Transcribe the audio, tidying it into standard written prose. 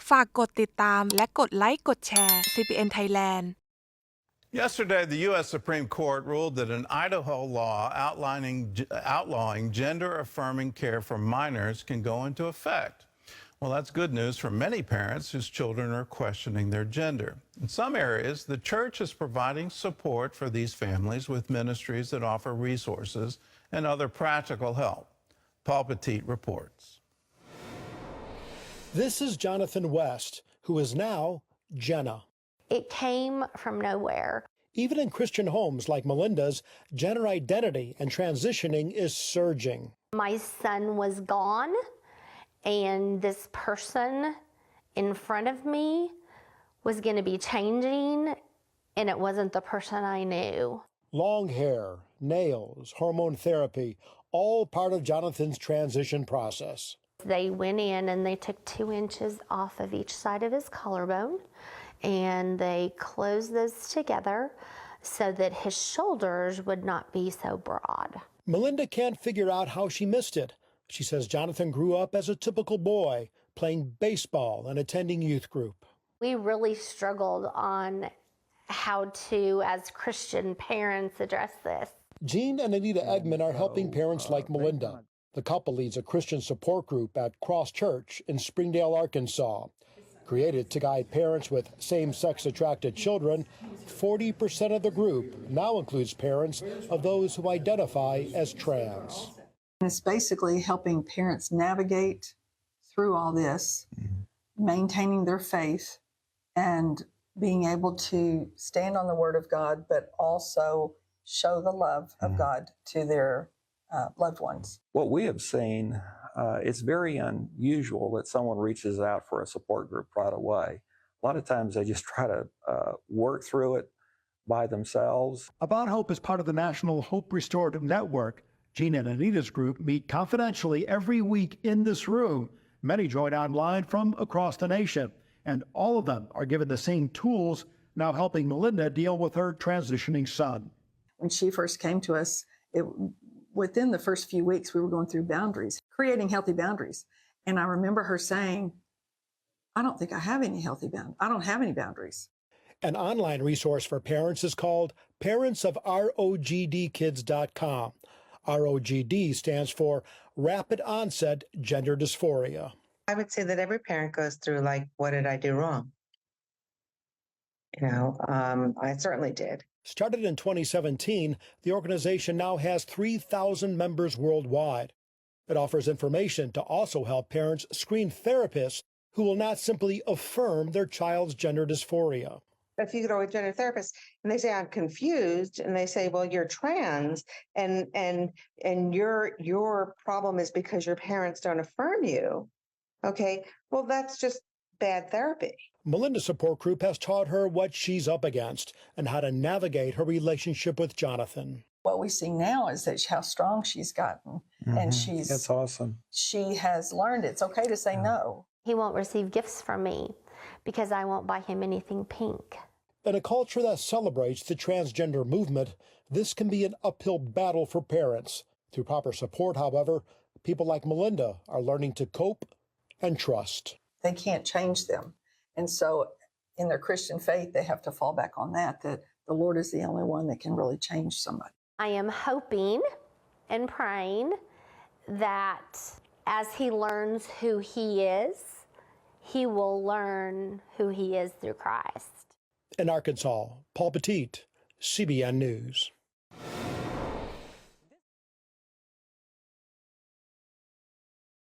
ฝากกดติดตามและกดไลค์กดแชร์ CBN Thailand Yesterday, the U.S. Supreme Court ruled that an Idaho law outlawing gender-affirming care for minors can go into effect. Well, that's good news for many parents whose children are questioning their gender. In some areas, the church is providing support for these families with ministries that offer resources and other practical help. Paul Petit reports. This is Jonathan West, who is now Jenna. It came from nowhere. Even in Christian homes like Melinda's, gender identity and transitioning is surging. My son was gone, and this person in front of me was going to be changing, and it wasn't the person I knew. Long hair, nails, hormone therapy, all part of Jonathan's transition process. They went in and they took 2 inches off of each side of his collarbone, and they closed those together so that his shoulders would not be so broad. Melinda can't figure out how she missed it. She says Jonathan grew up as a typical boy, playing baseball and attending youth group. We really struggled on how to, as Christian parents, address this. Jean and Anita Eggman are helping parents like Melinda. The couple leads a Christian support group at Cross Church in Springdale, Arkansas. Created to guide parents with same-sex attracted children, 40% of the group now includes parents of those who identify as trans. It's basically helping parents navigate through all this, maintaining their faith, and being able to stand on the Word of God, but also show the love of God to their loved ones. What we have seen, it's very unusual that someone reaches out for a support group right away. A lot of times they just try to work through it by themselves. About Hope is part of the National Hope Restorative Network. Jean and Anita's group meet confidentially every week in this room. Many join online from across the nation, and all of them are given the same tools, now helping Melinda deal with her transitioning son. When she first came to us, within the first few weeks, we were going through boundaries, creating healthy boundaries. And I remember her saying, I don't think I have any I don't have any boundaries. An online resource for parents is called parentsofrogdkids.com. ROGD stands for Rapid Onset Gender Dysphoria. I would say that every parent goes through, like, what did I do wrong? I certainly did. Started in 2017, the organization now has 3,000 members worldwide. It offers information to also help parents screen therapists who will not simply affirm their child's gender dysphoria. If you go to a gender therapist and they say, I'm confused, and they say, well, you're trans, and your problem is because your parents don't affirm you. Okay, well, that's just bad therapy. Melinda's support group has taught her what she's up against and how to navigate her relationship with Jonathan. What we see now is that how strong she's gotten, and That's awesome. She has learned it's okay to say no. He won't receive gifts from me because I won't buy him anything pink. In a culture that celebrates the transgender movement, this can be an uphill battle for parents. Through proper support, however, people like Melinda are learning to cope and trust. They can't change them. And so in their Christian faith, they have to fall back on that the Lord is the only one that can really change somebody. I am hoping and praying that as he learns who he is, he will learn who he is through Christ. In Arkansas, Paul Petit, CBN News.